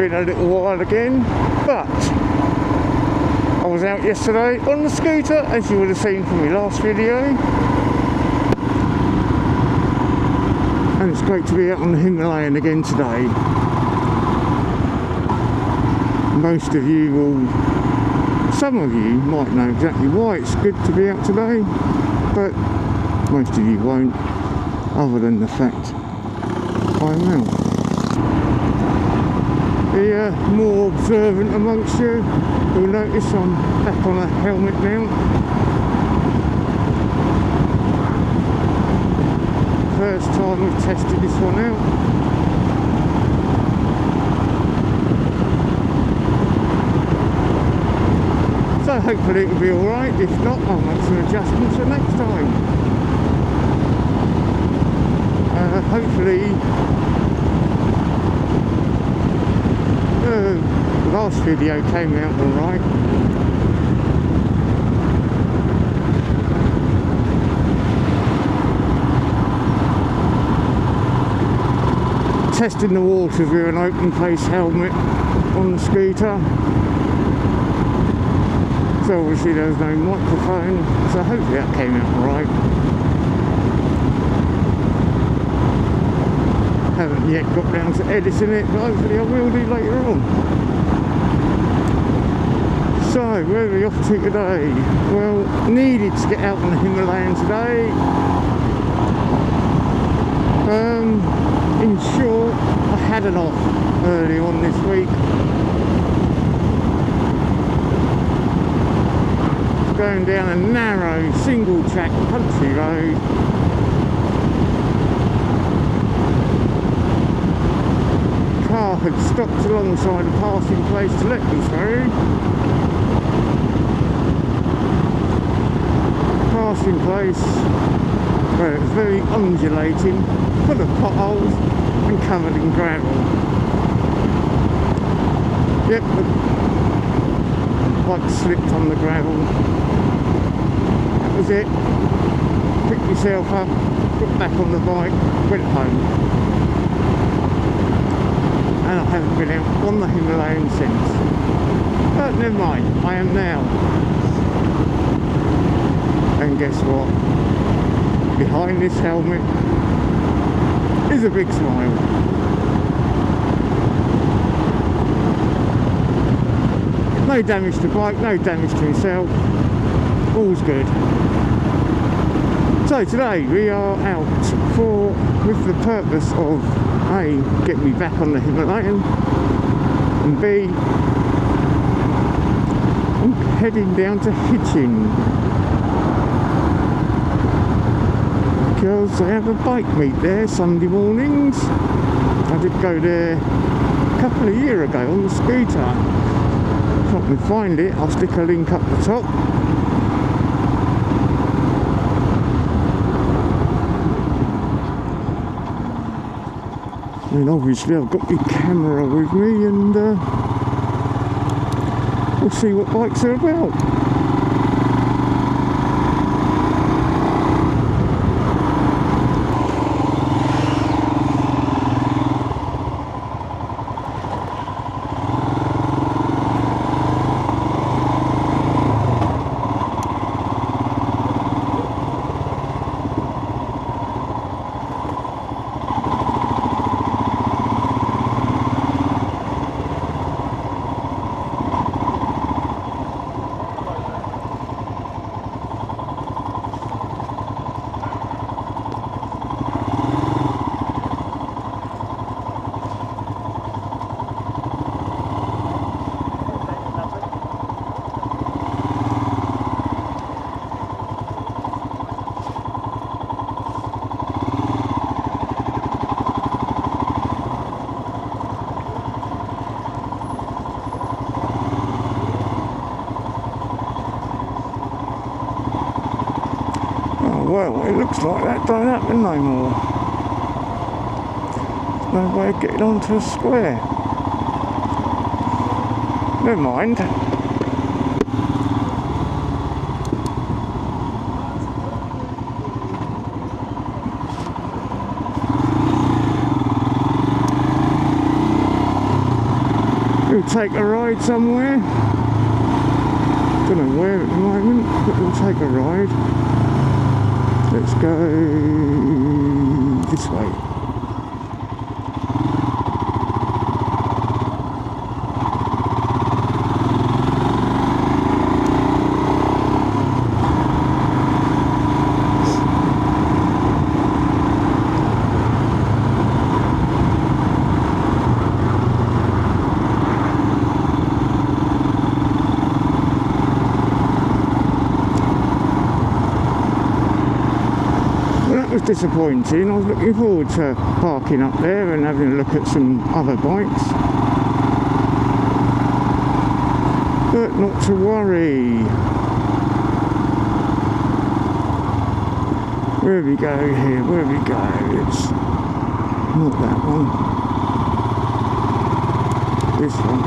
been a little while again, but I was out yesterday on the scooter, as you would have seen from my last video, and it's great to be out on the Himalayan again today. Most of you will, some of you might know exactly why it's good to be out today, but most of you won't, other than the fact I'm out. The more observant amongst you will notice I'm back on a helmet now. First time we've tested this one out. So hopefully it'll be alright. If not, I'll make some adjustments for next time. Hopefully the last video came out alright. Testing the waters with an open face helmet on the scooter. So obviously there was no microphone, so hopefully that came out alright. Haven't yet got round to editing it, but hopefully I will do later on. So, where are we off to today? Well, needed to get out on the Himalayan today. In short, I had an off early on this week. Going down a narrow single track country road. Car had stopped alongside a passing place to let me through. Passing place where it was very undulating, full of potholes and covered in gravel. Yep, the bike slipped on the gravel. That was it. Picked myself up, got back on the bike, went home. And I haven't been out on the Himalayan since. But never mind, I am now. And guess what? Behind this helmet is a big smile. No damage to the bike, no damage to himself. All's good. So today we are out with the purpose of A, get me back on the Himalayan, and B, I'm heading down to Hitchin because I have a bike meet there Sunday mornings. I did go there a couple of years ago on the scooter. If I can find it, I'll stick a link up the top. And obviously I've got my camera with me, and we'll see what bikes are about. Well, it looks like that don't happen no more. There's no way of getting onto a square. Never mind. We'll take a ride somewhere. Don't know where at the moment, but we'll take a ride. Let's go this way. Disappointing. I was looking forward to parking up there and having a look at some other bikes, but not to worry. Where we go here? Where we go? It's not that one. This one.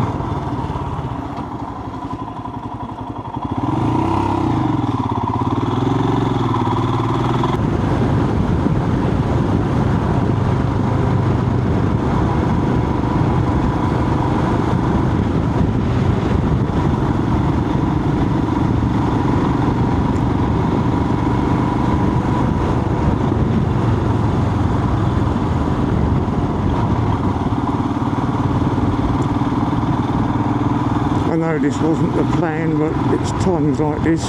I know this wasn't the plan, but it's times like this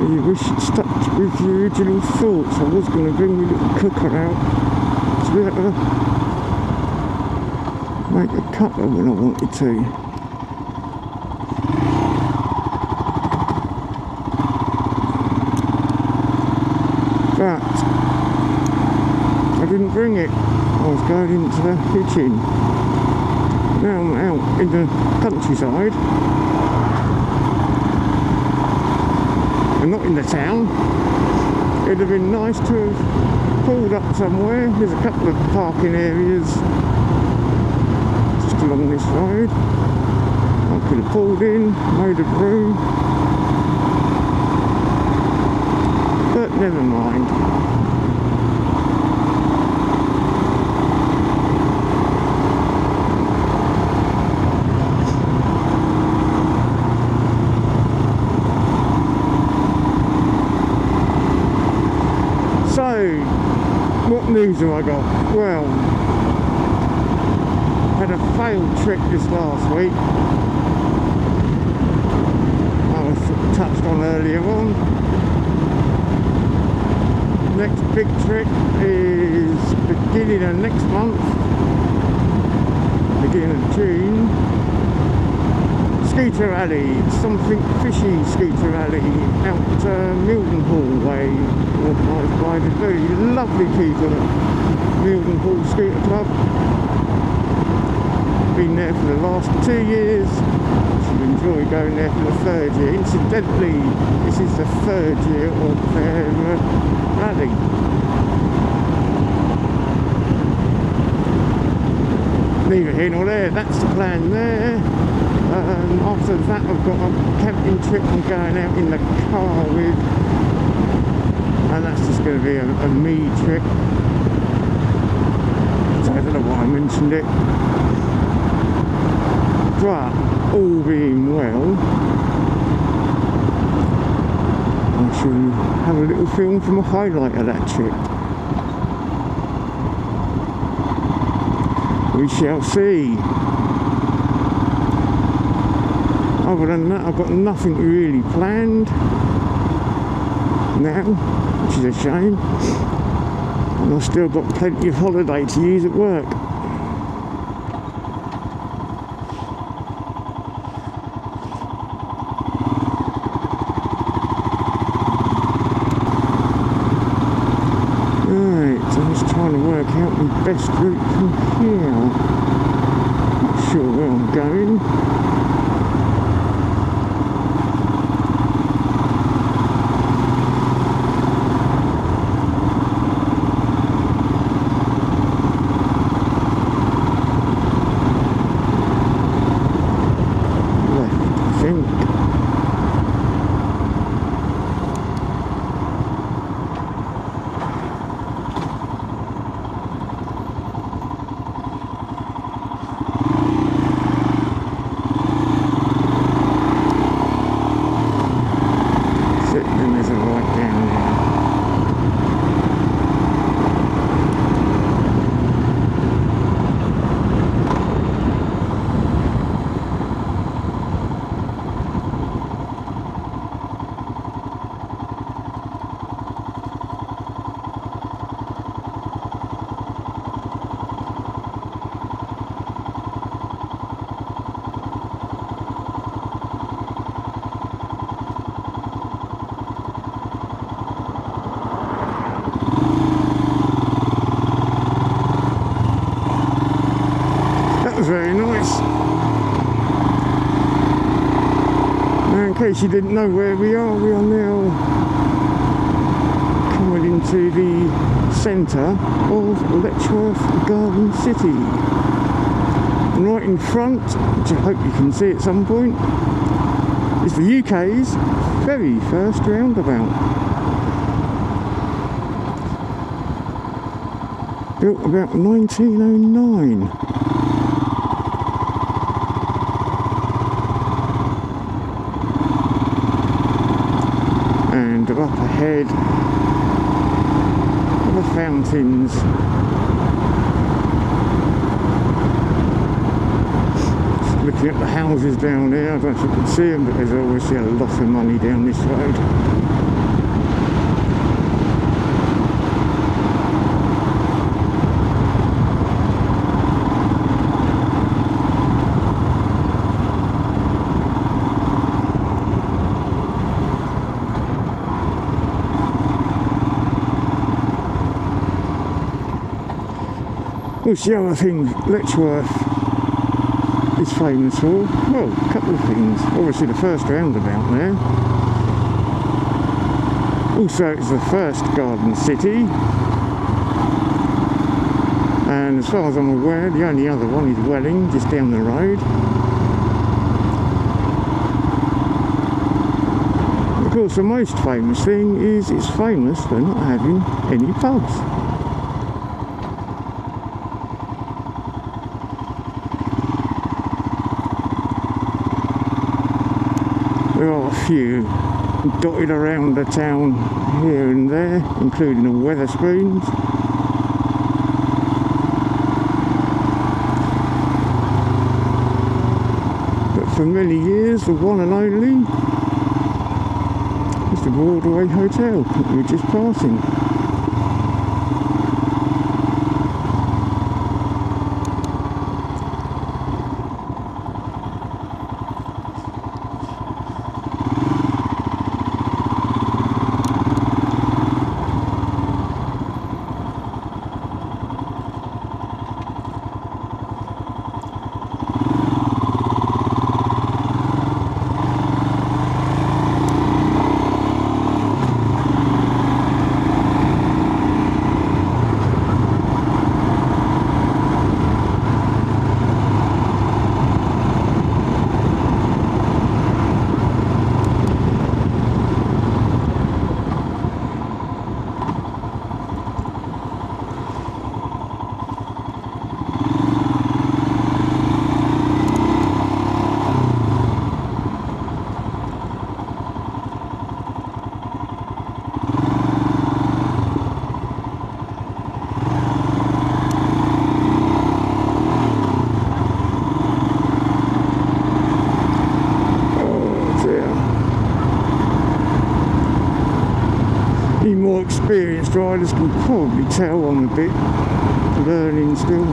you wish it stuck with your original thoughts. I was going to bring my little cooker out to be able to make a cuppa when I wanted to. But I didn't bring it. I was going into the kitchen. Now I'm out in the countryside and not in the town. It'd have been nice to have pulled up somewhere. There's a couple of parking areas just along this road. I could have pulled in, made a room, but never mind. What news have I got? Well, had a failed trip this last week. I was touched on earlier on. Next big trip is beginning of next month, beginning of June. Scooter rally, something fishy scooter rally out Mildenhall way, organised by the very lovely people at Mildenhall Scooter Club. Been there for the last 2 years. Should enjoy going there for the 3rd year. Incidentally, this is the 3rd year of their rally. Neither here nor there, that's the plan there. After that I've got a camping trip I'm going out in the car with, and that's just going to be a me trip. So I don't know why I mentioned it, but all being well, I shall have a little film from a highlight of that trip. We shall see. Other than that, I've got nothing really planned now, which is a shame. And I've still got plenty of holiday to use at work. Right, so I'm just trying to work out the best route from here. Not sure where I'm going. case you didn't know where we are now coming into the centre of Letchworth Garden City. And right in front, which I hope you can see at some point, is the UK's very first roundabout. Built about 1909. And up ahead are the fountains. Just looking at the houses down there, I don't know if you can see them, but there's obviously a lot of money down this road. What's the other thing Letchworth is famous for? Well, a couple of things. Obviously the first roundabout there. Also it's the first garden city. And as far as I'm aware, the only other one is Welling, just down the road. Of course the most famous thing is it's famous for not having any pubs. There are a few dotted around the town here and there, including the Wetherspoons. But for many years, the one and only is the Broadway Hotel that we're just passing. More experienced riders can probably tell I'm a bit learning still.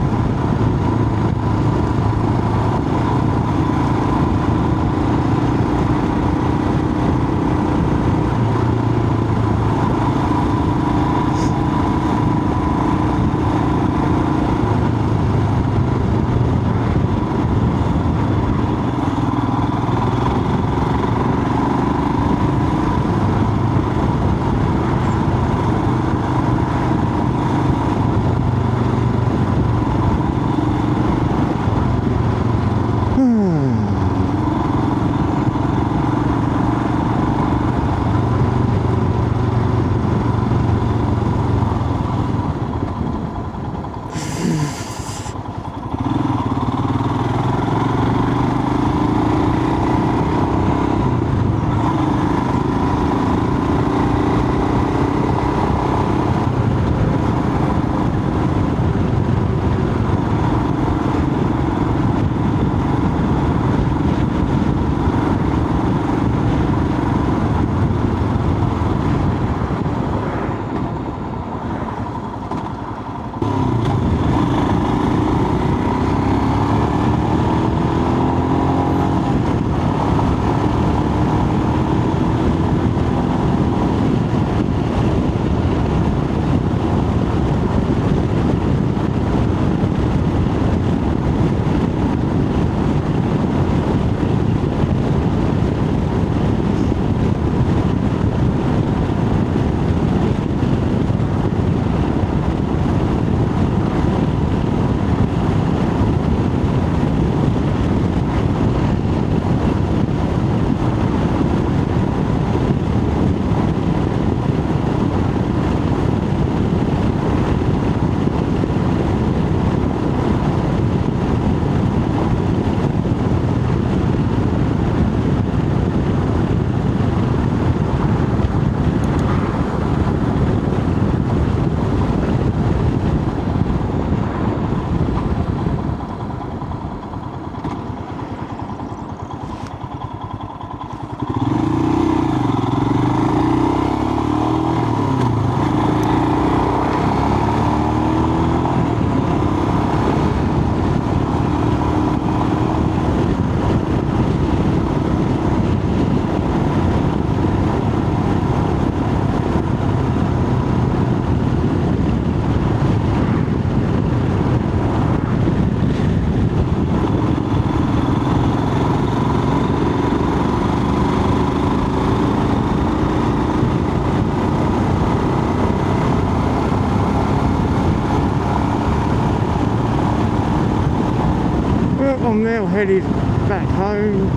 I'm now headed back home,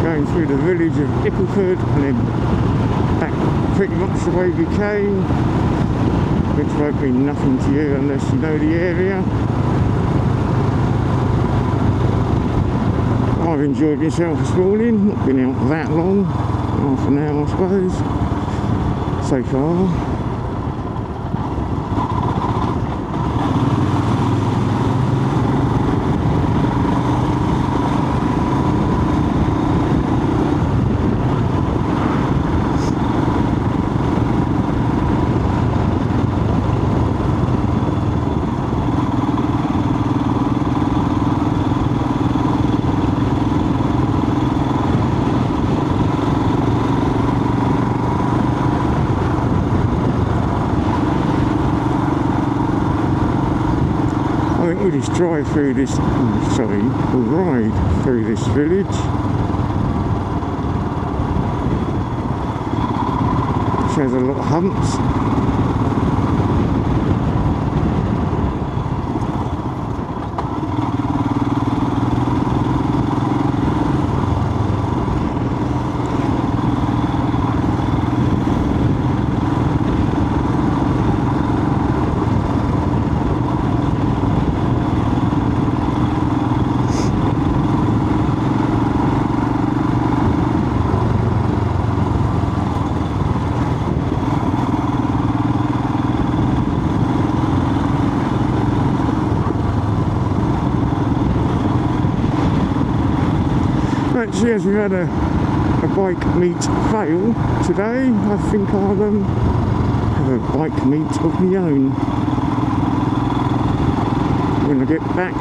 going through the village of Ickleford and then back pretty much the way we came, which won't mean nothing to you unless you know the area. I've enjoyed myself this morning, not been out that long, half an hour I suppose, so far. We'll just drive through this, we'll ride through this village. Which has a lot of humps. Actually, as we've had a bike meet fail today, I think I'll have a bike meet of my own when I get back.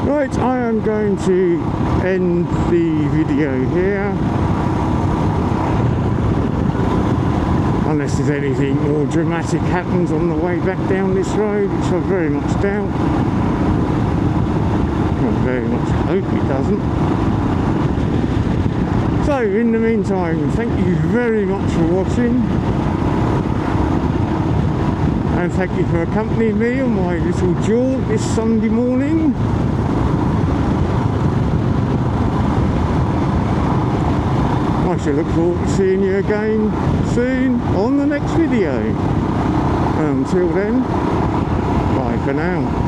Right, I am going to end the video here, unless there's anything more dramatic happens on the way back down this road, which I very much doubt. I very much hope it doesn't. So in the meantime, thank you very much for watching, and thank you for accompanying me on my little jaunt this Sunday morning. I shall look forward to seeing you again soon on the next video. Until then, bye for now.